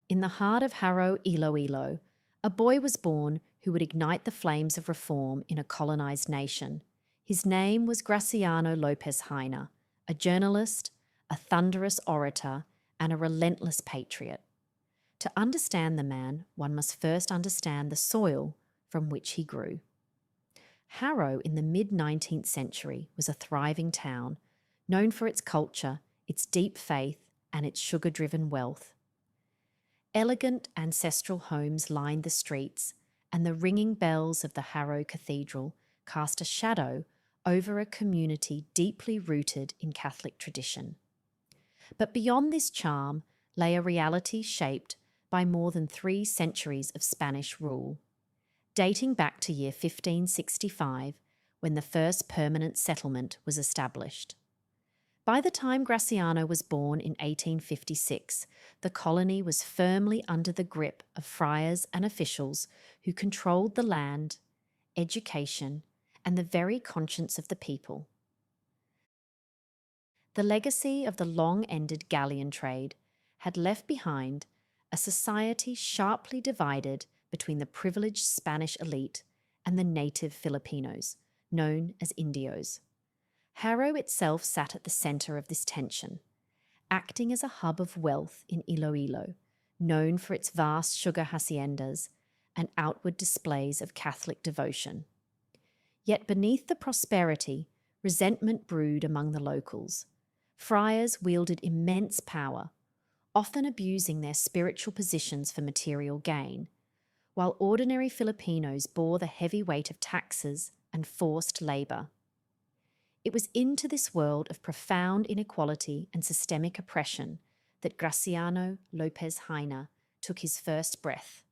In the heart of Jaro, Iloilo, a boy was born who would ignite the flames of reform in a colonized nation. His name was Graciano Lopez-Jaena, a journalist, a thunderous orator, and a relentless patriot. To understand the man, one must first understand the soil from which he grew. Harrow in the mid-19th century was a thriving town, known for its culture, its deep faith, and its sugar-driven wealth. Elegant ancestral homes lined the streets, and the ringing bells of the Harrow Cathedral cast a shadow over a community deeply rooted in Catholic tradition. But beyond this charm lay a reality shaped by more than 3 centuries of Spanish rule, dating back to year 1565, when the first permanent settlement was established. By the time Graciano was born in 1856, the colony was firmly under the grip of friars and officials who controlled the land, education, and the very conscience of the people. The legacy of the long-ended galleon trade had left behind a society sharply divided between the privileged Spanish elite and the native Filipinos, known as Indios. Harrow itself sat at the centre of this tension, acting as a hub of wealth in Iloilo, known for its vast sugar haciendas and outward displays of Catholic devotion. Yet beneath the prosperity, resentment brewed among the locals. Friars wielded immense power, often abusing their spiritual positions for material gain, while ordinary Filipinos bore the heavy weight of taxes and forced labour. It was into this world of profound inequality and systemic oppression that Graciano Lopez Jaena took his first breath,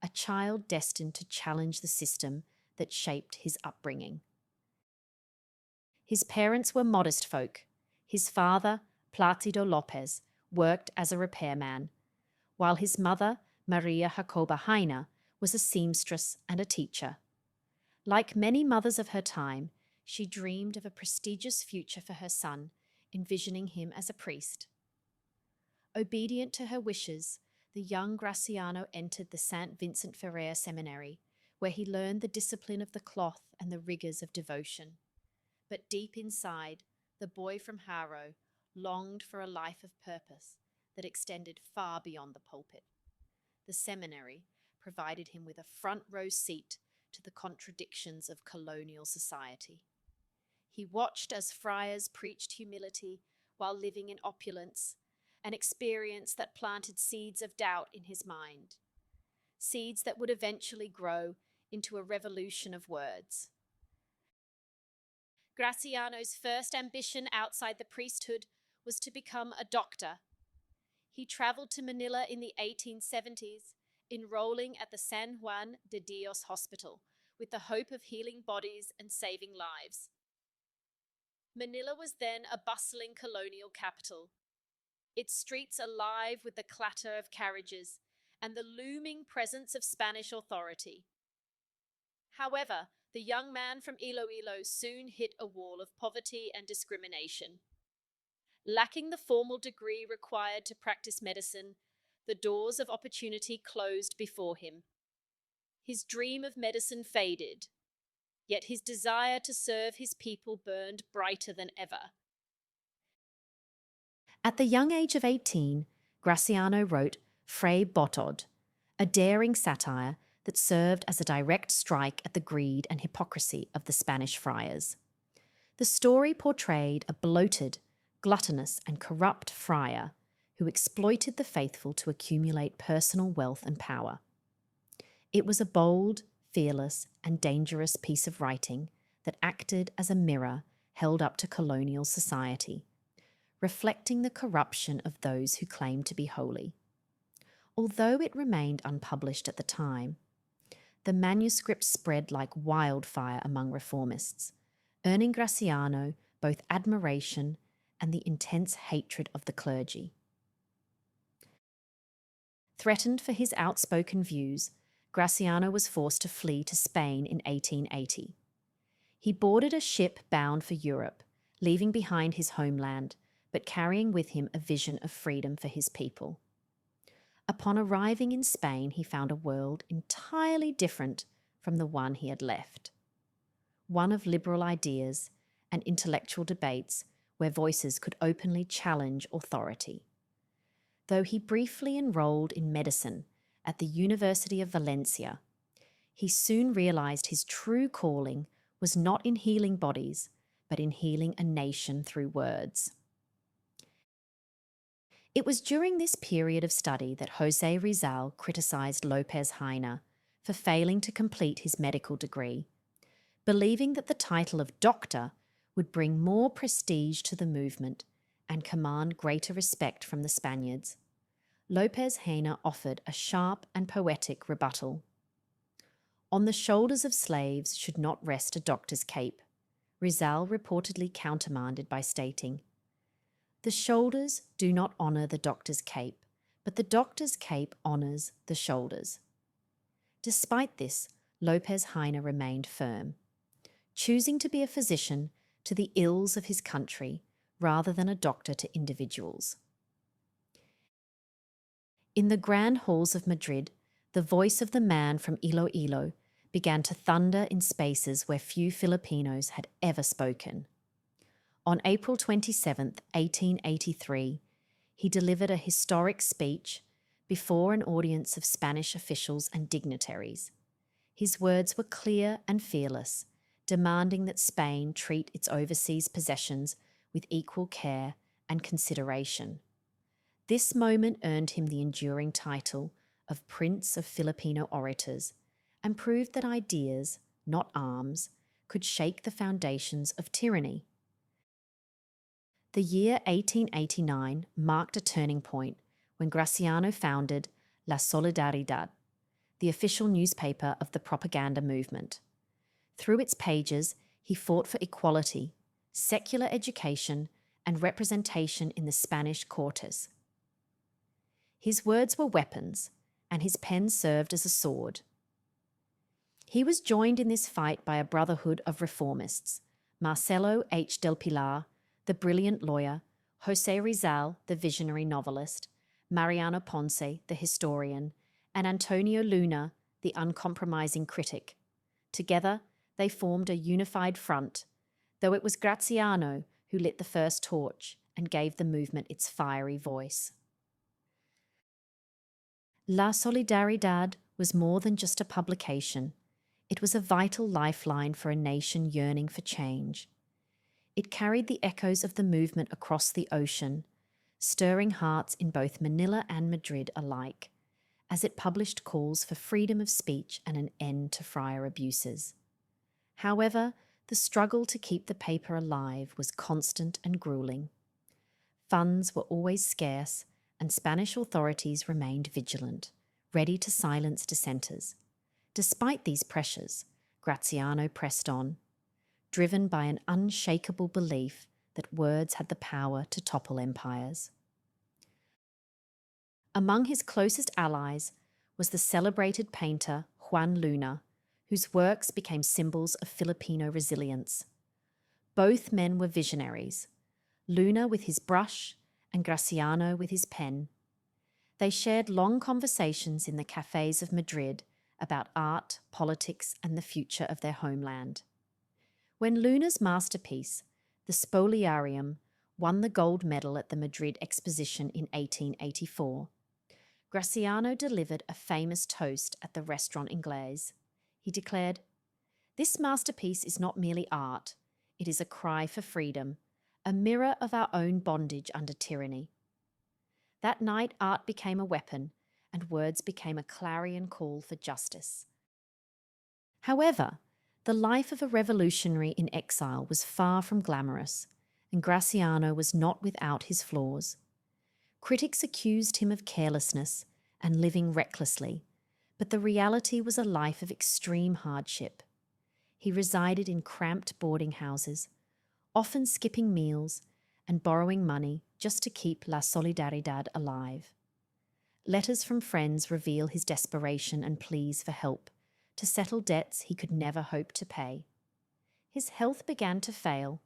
a child destined to challenge the system that shaped his upbringing. His parents were modest folk. His father, Placido Lopez, worked as a repairman, while his mother, Maria Jacoba Jaena, was a seamstress and a teacher. Like many mothers of her time, she dreamed of a prestigious future for her son, envisioning him as a priest. Obedient to her wishes, the young Graciano entered the St. Vincent Ferrer Seminary, where he learned the discipline of the cloth and the rigours of devotion. But deep inside, the boy from Harrow longed for a life of purpose that extended far beyond the pulpit. The seminary provided him with a front-row seat to the contradictions of colonial society. He watched as friars preached humility while living in opulence, an experience that planted seeds of doubt in his mind, seeds that would eventually grow into a revolution of words. Graciano's first ambition outside the priesthood was to become a doctor. He travelled to Manila in the 1870s, enrolling at the San Juan de Dios Hospital with the hope of healing bodies and saving lives. Manila was then a bustling colonial capital, its streets alive with the clatter of carriages and the looming presence of Spanish authority. However, the young man from Iloilo soon hit a wall of poverty and discrimination. Lacking the formal degree required to practice medicine, the doors of opportunity closed before him. His dream of medicine faded, yet his desire to serve his people burned brighter than ever. At the young age of 18, Graciano wrote Fray Botod, a daring satire that served as a direct strike at the greed and hypocrisy of the Spanish friars. The story portrayed a bloated, gluttonous, and corrupt friar who exploited the faithful to accumulate personal wealth and power. It was a bold, fearless, and dangerous piece of writing that acted as a mirror held up to colonial society, reflecting the corruption of those who claimed to be holy. Although it remained unpublished at the time, the manuscript spread like wildfire among reformists, earning Graciano both admiration and the intense hatred of the clergy. Threatened for his outspoken views, Graciano was forced to flee to Spain in 1880. He boarded a ship bound for Europe, leaving behind his homeland, but carrying with him a vision of freedom for his people. Upon arriving in Spain, he found a world entirely different from the one he had left. One of liberal ideas and intellectual debates where voices could openly challenge authority. Though he briefly enrolled in medicine at the University of Valencia, he soon realized his true calling was not in healing bodies, but in healing a nation through words. It was during this period of study that José Rizal criticized López-Jaena for failing to complete his medical degree, believing that the title of doctor would bring more prestige to the movement and command greater respect from the Spaniards. López-Jaena offered a sharp and poetic rebuttal. On the shoulders of slaves should not rest a doctor's cape, Rizal reportedly countermanded by stating, "The shoulders do not honour the doctor's cape, but the doctor's cape honours the shoulders." Despite this, López-Jaena remained firm, choosing to be a physician to the ills of his country rather than a doctor to individuals. In the grand halls of Madrid, the voice of the man from Iloilo began to thunder in spaces where few Filipinos had ever spoken. On April 27, 1883, he delivered a historic speech before an audience of Spanish officials and dignitaries. His words were clear and fearless, demanding that Spain treat its overseas possessions with equal care and consideration. This moment earned him the enduring title of Prince of Filipino Orators and proved that ideas, not arms, could shake the foundations of tyranny. The year 1889 marked a turning point when Graciano founded La Solidaridad, the official newspaper of the propaganda movement. Through its pages, he fought for equality, secular education, and representation in the Spanish Cortes. His words were weapons, and his pen served as a sword. He was joined in this fight by a brotherhood of reformists, Marcelo H. del Pilar, the brilliant lawyer, José Rizal, the visionary novelist, Mariano Ponce, the historian, and Antonio Luna, the uncompromising critic. Together, they formed a unified front, though it was Graciano who lit the first torch and gave the movement its fiery voice. La Solidaridad was more than just a publication. It was a vital lifeline for a nation yearning for change. It carried the echoes of the movement across the ocean, stirring hearts in both Manila and Madrid alike, as it published calls for freedom of speech and an end to friar abuses. However, the struggle to keep the paper alive was constant and grueling. Funds were always scarce, and Spanish authorities remained vigilant, ready to silence dissenters. Despite these pressures, Graciano pressed on, driven by an unshakable belief that words had the power to topple empires. Among his closest allies was the celebrated painter Juan Luna, whose works became symbols of Filipino resilience. Both men were visionaries, Luna with his brush and Graciano with his pen. They shared long conversations in the cafes of Madrid about art, politics, and the future of their homeland. When Luna's masterpiece, the Spoliarium, won the gold medal at the Madrid Exposition in 1884, Graciano delivered a famous toast at the Restaurant Inglés. He declared, "This masterpiece is not merely art, it is a cry for freedom, a mirror of our own bondage under tyranny." That night, art became a weapon, and words became a clarion call for justice. However, the life of a revolutionary in exile was far from glamorous, and Graciano was not without his flaws. Critics accused him of carelessness and living recklessly, but the reality was a life of extreme hardship. He resided in cramped boarding houses, often skipping meals and borrowing money just to keep La Solidaridad alive. Letters from friends reveal his desperation and pleas for help to settle debts he could never hope to pay. His health began to fail,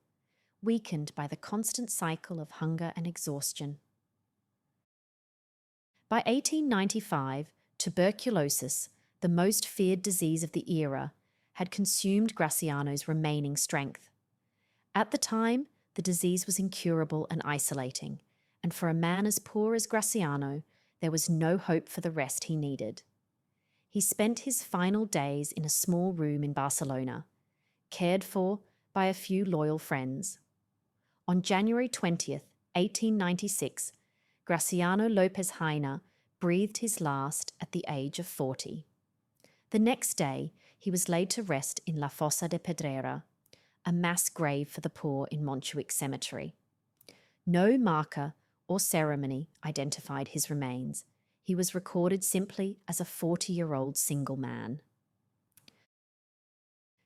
weakened by the constant cycle of hunger and exhaustion. By 1895, tuberculosis, the most feared disease of the era, had consumed Graciano's remaining strength. At the time, the disease was incurable and isolating, and for a man as poor as Graciano, there was no hope for the rest he needed. He spent his final days in a small room in Barcelona, cared for by a few loyal friends. On January 20th, 1896, Graciano Lopez Jaena breathed his last at the age of 40. The next day, he was laid to rest in La Fossa de Pedrera, a mass grave for the poor in Montjuic Cemetery. No marker or ceremony identified his remains. He was recorded simply as a 40-year-old single man.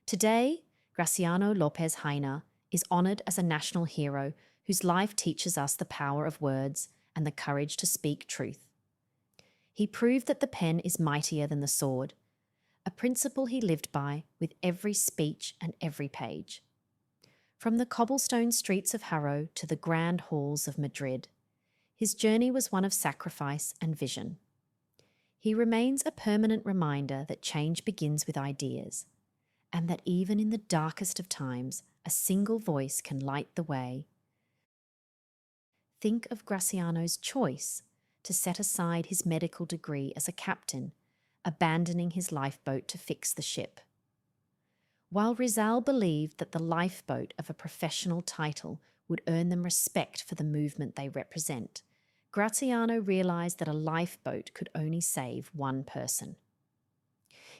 Today, Graciano Lopez Jaena is honoured as a national hero whose life teaches us the power of words and the courage to speak truth. He proved that the pen is mightier than the sword, a principle he lived by with every speech and every page. From the cobblestone streets of Jaro to the grand halls of Madrid, his journey was one of sacrifice and vision. He remains a permanent reminder that change begins with ideas, and that even in the darkest of times, a single voice can light the way. Think of Graciano's choice to set aside his medical degree as a captain, abandoning his lifeboat to fix the ship. While Rizal believed that the lifeboat of a professional title would earn them respect for the movement they represent, Graciano realised that a lifeboat could only save one person.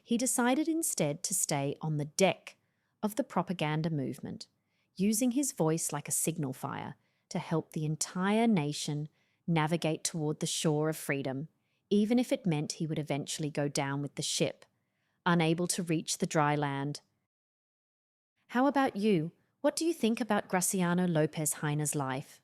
He decided instead to stay on the deck of the propaganda movement, using his voice like a signal fire to help the entire nation navigate toward the shore of freedom, even if it meant he would eventually go down with the ship, unable to reach the dry land. How about you? What do you think about Graciano Lopez Jaena's life?